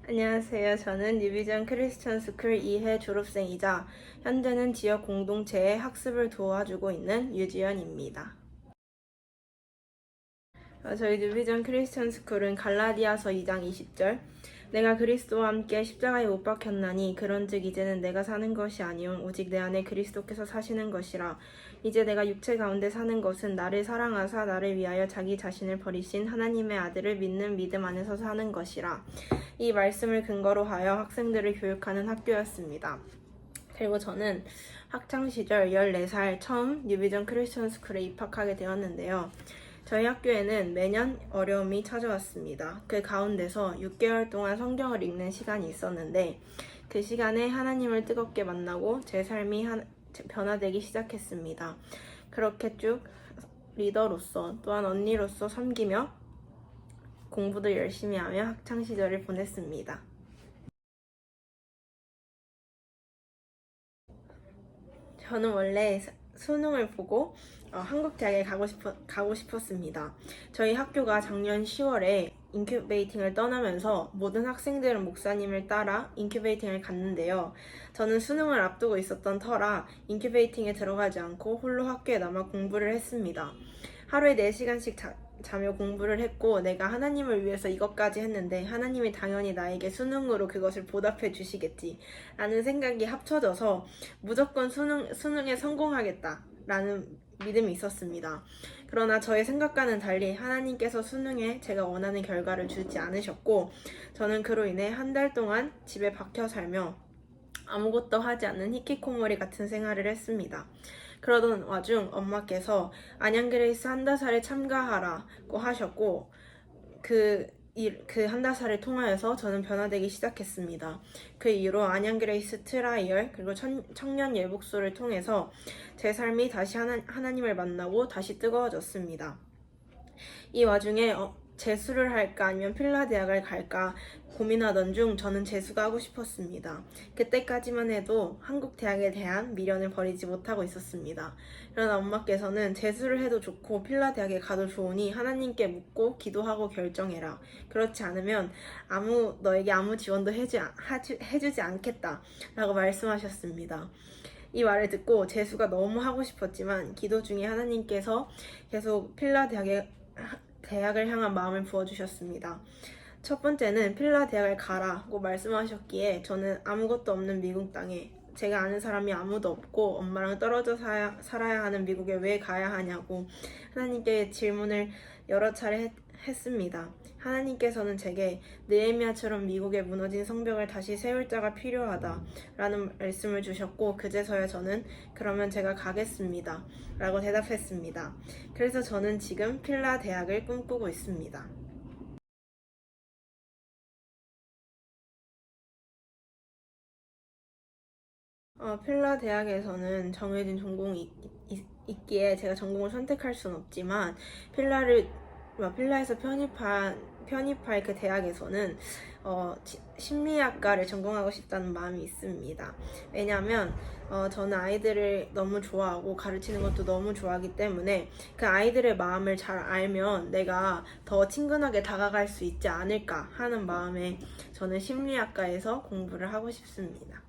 안녕하세요. 저는 뉴비전 크리스천 스쿨 2회 졸업생이자 현재는 지역 공동체의 학습을 도와주고 있는 유지연입니다. 저희 뉴비전 크리스천 스쿨은 갈라디아서 2장 20절 내가 그리스도와 함께 십자가에 못 박혔나니 그런즉 이제는 내가 사는 것이 아니요 오직 내 안에 그리스도께서 사시는 것이라. 이제 내가 육체 가운데 사는 것은 나를 사랑하사 나를 위하여 자기 자신을 버리신 하나님의 아들을 믿는 믿음 안에서 사는 것이라. 이 말씀을 근거로 하여 학생들을 교육하는 학교였습니다. 그리고 저는 학창시절 14살 처음 뉴비전 크리스천 스쿨에 입학하게 되었는데요. 저희 학교에는 매년 어려움이 찾아왔습니다. 그 가운데서 6개월 동안 성경을 읽는 시간이 있었는데 그 시간에 하나님을 뜨겁게 만나고 제 삶이 변화되기 시작했습니다. 그렇게 쭉 리더로서 또한 언니로서 섬기며 공부도 열심히 하며 학창시절을 보냈습니다. 저는 원래 수능을 보고 한국 대학에 가고 싶었습니다. 저희 학교가 작년 10월에 인큐베이팅을 떠나면서 모든 학생들은 목사님을 따라 인큐베이팅을 갔는데요. 저는 수능을 앞두고 있었던 터라 인큐베이팅에 들어가지 않고 홀로 학교에 남아 공부를 했습니다. 하루에 4시간씩 자며 공부를 했고 내가 하나님을 위해서 이것까지 했는데 하나님이 당연히 나에게 수능으로 그것을 보답해 주시겠지 라는 생각이 합쳐져서 무조건 수능에 성공하겠다 라는 믿음이 있었습니다. 그러나 저의 생각과는 달리 하나님께서 수능에 제가 원하는 결과를 주지 않으셨고 저는 그로 인해 한 달 동안 집에 박혀 살며 아무것도 하지 않는 히키코모리 같은 생활을 했습니다. 그러던 와중 엄마께서 안양그레이스 한다살에 참가하라고 하셨고 그 한다살을 통하여서 저는 변화되기 시작했습니다. 그 이후로 안양그레이스 트라이얼 그리고 청년 예복소를 통해서 제 삶이 다시 하나님을 만나고 다시 뜨거워졌습니다. 이 와중에 재수를 할까 아니면 필라대학을 갈까 고민하던 중 저는 재수가 하고 싶었습니다. 그때까지만 해도 한국 대학에 대한 미련을 버리지 못하고 있었습니다. 그러나 엄마께서는 재수를 해도 좋고 필라대학에 가도 좋으니 하나님께 묻고 기도하고 결정해라. 그렇지 않으면 너에게 아무 지원도 해주지 않겠다 라고 말씀하셨습니다. 이 말을 듣고 재수가 너무 하고 싶었지만 기도 중에 하나님께서 계속 대학을 향한 마음을 부어주셨습니다. 첫 번째는 필라 대학을 가라고 말씀하셨기에 저는 아무것도 없는 미국 땅에 제가 아는 사람이 아무도 없고 엄마랑 떨어져 살아야 하는 미국에 왜 가야 하냐고 하나님께 질문을 여러 차례 했습니다. 하나님께서는 제게 느헤미야처럼 미국에 무너진 성벽을 다시 세울 자가 필요하다 라는 말씀을 주셨고 그제서야 저는 그러면 제가 가겠습니다 라고 대답했습니다. 그래서 저는 지금 필라 대학을 꿈꾸고 있습니다. 필라 대학에서는 정해진 전공이 있기에 제가 전공을 선택할 수는 없지만 필라에서 편입할 그 대학에서는 심리학과를 전공하고 싶다는 마음이 있습니다. 왜냐하면 저는 아이들을 너무 좋아하고 가르치는 것도 너무 좋아하기 때문에 그 아이들의 마음을 잘 알면 내가 더 친근하게 다가갈 수 있지 않을까 하는 마음에 저는 심리학과에서 공부를 하고 싶습니다.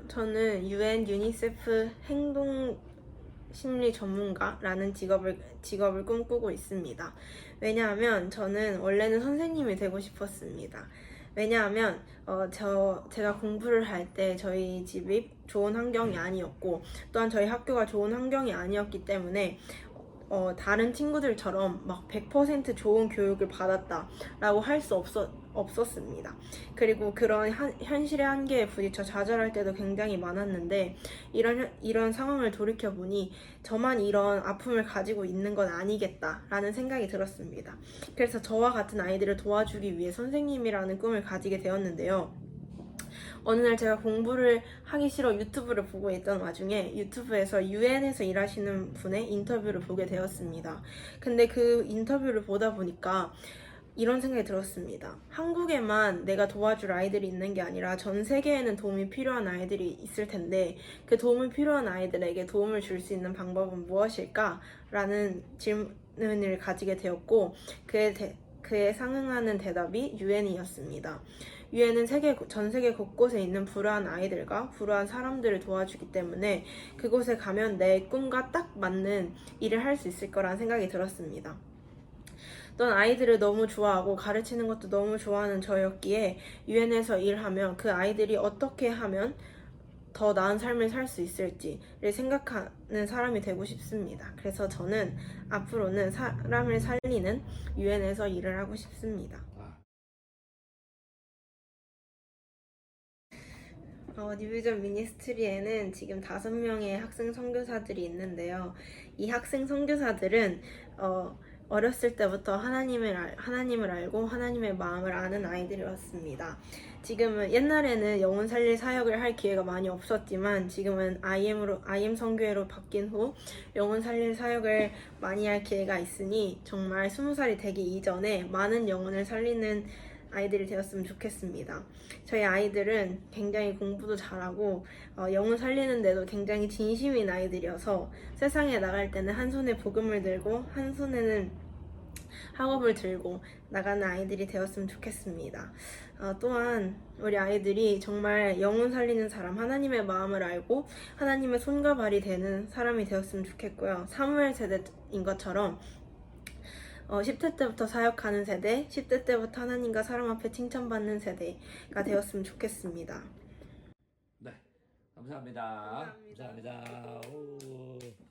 저는 UN 유니세프 행동 심리 전문가라는 직업을 꿈꾸고 있습니다. 왜냐하면 저는 원래는 선생님이 되고 싶었습니다. 왜냐하면 제가 공부를 할 때 저희 집이 좋은 환경이 아니었고 또한 저희 학교가 좋은 환경이 아니었기 때문에 다른 친구들처럼 막 100% 좋은 교육을 받았다라고 할 수 없었습니다. 그리고 그런 현실의 한계에 부딪혀 좌절할 때도 굉장히 많았는데 이런 상황을 돌이켜보니 저만 이런 아픔을 가지고 있는 건 아니겠다라는 생각이 들었습니다. 그래서 저와 같은 아이들을 도와주기 위해 선생님이라는 꿈을 가지게 되었는데요. 어느 날 제가 공부를 하기 싫어 유튜브를 보고 있던 와중에 유튜브에서 UN에서 일하시는 분의 인터뷰를 보게 되었습니다. 근데 그 인터뷰를 보다 보니까 이런 생각이 들었습니다. 한국에만 내가 도와줄 아이들이 있는 게 아니라 전 세계에는 도움이 필요한 아이들이 있을 텐데 그 도움이 필요한 아이들에게 도움을 줄 수 있는 방법은 무엇일까? 라는 질문을 가지게 되었고 그에 상응하는 대답이 유엔이었습니다. 유엔은 전 세계 곳곳에 있는 불우한 아이들과 불우한 사람들을 도와주기 때문에 그곳에 가면 내 꿈과 딱 맞는 일을 할 수 있을 거라는 생각이 들었습니다. 넌 아이들을 너무 좋아하고 가르치는 것도 너무 좋아하는 저였기에 유엔에서 일하면 그 아이들이 어떻게 하면 더 나은 삶을 살 수 있을지를 생각하는 사람이 되고 싶습니다. 그래서 저는 앞으로는 사람을 살리는 유엔에서 일을 하고 싶습니다. 뉴비전 미니스트리에는 지금 5명의 학생 선교사들이 있는데요. 이 학생 선교사들은 어렸을 때부터 하나님을 알고 하나님의 마음을 아는 아이들이었습니다. 지금은 옛날에는 영혼 살릴 사역을 할 기회가 많이 없었지만 지금은 IM 선교회로 바뀐 후 영혼 살릴 사역을 많이 할 기회가 있으니 정말 20살이 되기 이전에 많은 영혼을 살리는 아이들이 되었으면 좋겠습니다. 저희 아이들은 굉장히 공부도 잘하고 영혼 살리는 데도 굉장히 진심인 아이들이어서 세상에 나갈 때는 한 손에 복음을 들고 한 손에는 학업을 들고 나가는 아이들이 되었으면 좋겠습니다. 또한 우리 아이들이 정말 영혼 살리는 사람, 하나님의 마음을 알고 하나님의 손과 발이 되는 사람이 되었으면 좋겠고요. 사무엘 세대인 것처럼 10대 때부터 사역하는 세대, 10대 때부터 하나님과 사람 앞에 칭찬받는 세대가 되었으면 좋겠습니다. 네, 감사합니다. 감사합니다. 오.